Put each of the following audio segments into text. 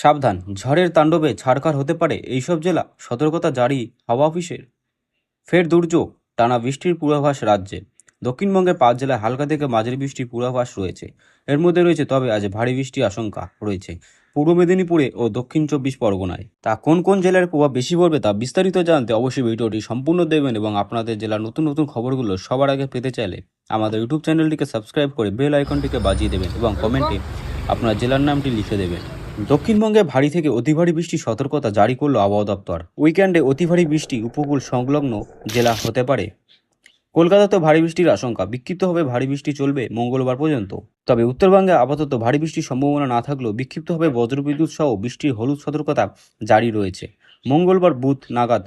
সাবধান, ঝড়ের তাণ্ডবে ছারখার হতে পারে এইসব জেলা, সতর্কতা জারি হাওয়া অফিসের। ফের দুর্যোগ, টানা বৃষ্টির পূর্বাভাস রাজ্যে। দক্ষিণবঙ্গের 5 জেলায় হালকা থেকে মাঝারি বৃষ্টির পূর্বাভাস রয়েছে। এর মধ্যে রয়েছে তবে আজ ভারী বৃষ্টির আশঙ্কা রয়েছে পূর্ব মেদিনীপুরে ও দক্ষিণ 24 পরগনায়। তা কোন কোন জেলার প্রভাব বেশি পড়বে তা বিস্তারিত জানতে অবশ্যই ভিডিওটি সম্পূর্ণ দেখবেন এবং আপনাদের জেলার নতুন নতুন খবরগুলো সবার আগে পেতে চাইলে আমাদের ইউটিউব চ্যানেলটিকে সাবস্ক্রাইব করে বেল আইকনটিকে বাজিয়ে দেবেন এবং কমেন্টে আপনার জেলার নামটি লিখে দেবেন। দক্ষিণবঙ্গে ভারী থেকে অতি ভারী বৃষ্টির সতর্কতা জারি করল আবহাওয়া দপ্তর। উইকেন্ডে অতি ভারী বৃষ্টি উপকূল সংলগ্ন জেলা হতে পারে। কলকাতাতেও ভারী বৃষ্টির আশঙ্কা, বিক্ষিপ্তভাবে ভারী বৃষ্টি চলবে মঙ্গলবার পর্যন্ত। তবে উত্তরবঙ্গে আপাতত ভারী বৃষ্টির সম্ভাবনা না থাকলেও বিক্ষিপ্তভাবে বজ্রবিদ্যুৎ সহ বৃষ্টির হলুদ সতর্কতা জারি রয়েছে। মঙ্গলবার বুধ নাগাদ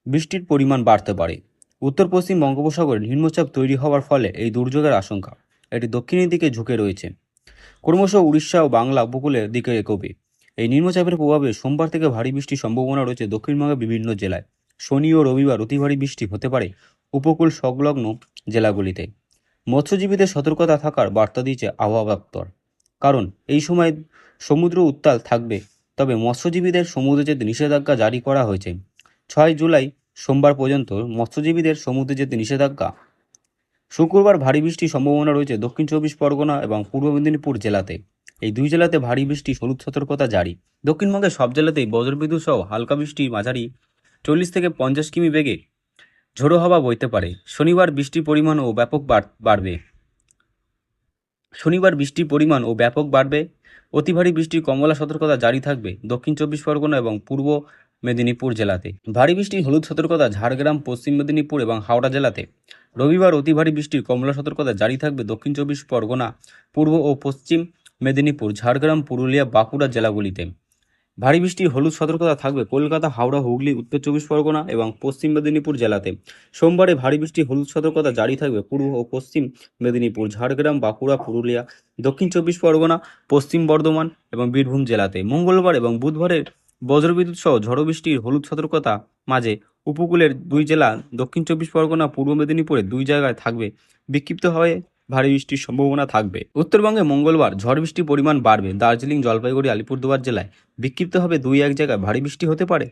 বৃষ্টির পরিমাণ বাড়তে পারে। উত্তর পশ্চিম বঙ্গোপসাগরে নিম্নচাপ তৈরি হওয়ার ফলে এই দুর্যোগের আশঙ্কা এটি দক্ষিণের দিকে ঝুঁকে রয়েছে, ক্রমশ উড়িষ্যা ও বাংলা উপকূলের দিকে এগোবে। এই নিম্নচাপের প্রভাবে সোমবার থেকে ভারী বৃষ্টির সম্ভাবনা রয়েছে দক্ষিণবঙ্গের বিভিন্ন জেলায়। শনি ও রবিবার অতি ভারী বৃষ্টি হতে পারে উপকূল সংলগ্ন জেলাগুলিতে। মৎস্যজীবীদের সতর্কতা থাকার বার্তা দিয়েছে আবহাওয়া দপ্তর, কারণ এই সময় সমুদ্র উত্তাল থাকবে। তবে মৎস্যজীবীদের সমুদ্রে যেতে নিষেধাজ্ঞা জারি করা হয়েছে। 6 জুলাই সোমবার পর্যন্ত মৎস্যজীবীদের সমুদ্রে যেতে নিষেধাজ্ঞা। শুক্রবার ভারী বৃষ্টির সম্ভাবনা রয়েছে দক্ষিণ 24 পরগনা এবং পূর্ব মেদিনীপুর জেলাতে। এই দুই জেলাতে ভারী বৃষ্টি হলুদ সতর্কতা জারি। দক্ষিণবঙ্গের সব জেলাতেই বজ্রবিদ্যুৎ সহ হালকা বৃষ্টি মাঝারি 40 থেকে 50 কিমি বেগে ঝোড়ো হাওয়া বইতে পারে। শনিবার বৃষ্টির পরিমাণ ও ব্যাপক বাড়বে। অতি ভারী বৃষ্টির কমলা সতর্কতা জারি থাকবে দক্ষিণ 24 পরগনা এবং পূর্ব মেদিনীপুর জেলাতে। ভারী বৃষ্টির হলুদ সতর্কতা ঝাড়গ্রাম, পশ্চিম মেদিনীপুর এবং হাওড়া জেলাতে। রবিবার অতি ভারী বৃষ্টির কমলা সতর্কতা জারি থাকবে দক্ষিণ 24 পরগনা, পূর্ব ও পশ্চিম মেদিনীপুর, ঝাড়গ্রাম, পুরুলিয়া, বাঁকুড়া জেলাগুলিতে। ভারী বৃষ্টির হলুদ সতর্কতা থাকবে কলকাতা, হাওড়া, হুগলি, উত্তর 24 পরগনা এবং পশ্চিম মেদিনীপুর জেলাতে। সোমবারে ভারী বৃষ্টির হলুদ সতর্কতা জারি থাকবে পূর্ব ও পশ্চিম মেদিনীপুর, ঝাড়গ্রাম, বাঁকুড়া, পুরুলিয়া, দক্ষিণ 24 পরগনা, পশ্চিম বর্ধমান এবং বীরভূম জেলাতে। মঙ্গলবার এবং বুধবারে বজ্রবিদ্যুৎ সহ ঝড়ো বৃষ্টির হলুদ সতর্কতা মাঝে উপকূলের 2 জেলা দক্ষিণ 24 পরগনা, পূর্ব মেদিনীপুরে 2 জায়গায় থাকবে বিক্ষিপ্তভাবে ভারী বৃষ্টির সম্ভাবনা থাকবে। উত্তরবঙ্গে মঙ্গলবার ঝড় বৃষ্টির পরিমাণ বাড়বে। দার্জিলিং, জলপাইগুড়ি, আলিপুরদুয়ার জেলায় বিক্ষিপ্তভাবে 2-1 জায়গায় ভারী বৃষ্টি হতে পারে।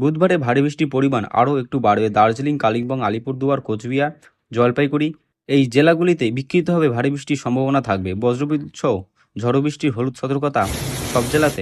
বুধবারে ভারী বৃষ্টির পরিমাণ আরও একটু বাড়বে। দার্জিলিং, কালিম্পং, আলিপুরদুয়ার, কোচবিহার, জলপাইগুড়ি এই জেলাগুলিতে বিক্ষিপ্তভাবে ভারী বৃষ্টির সম্ভাবনা থাকবে। বজ্রবিদ্যুৎ সহ ঝড়ো বৃষ্টির হলুদ সতর্কতা সব জেলাতে।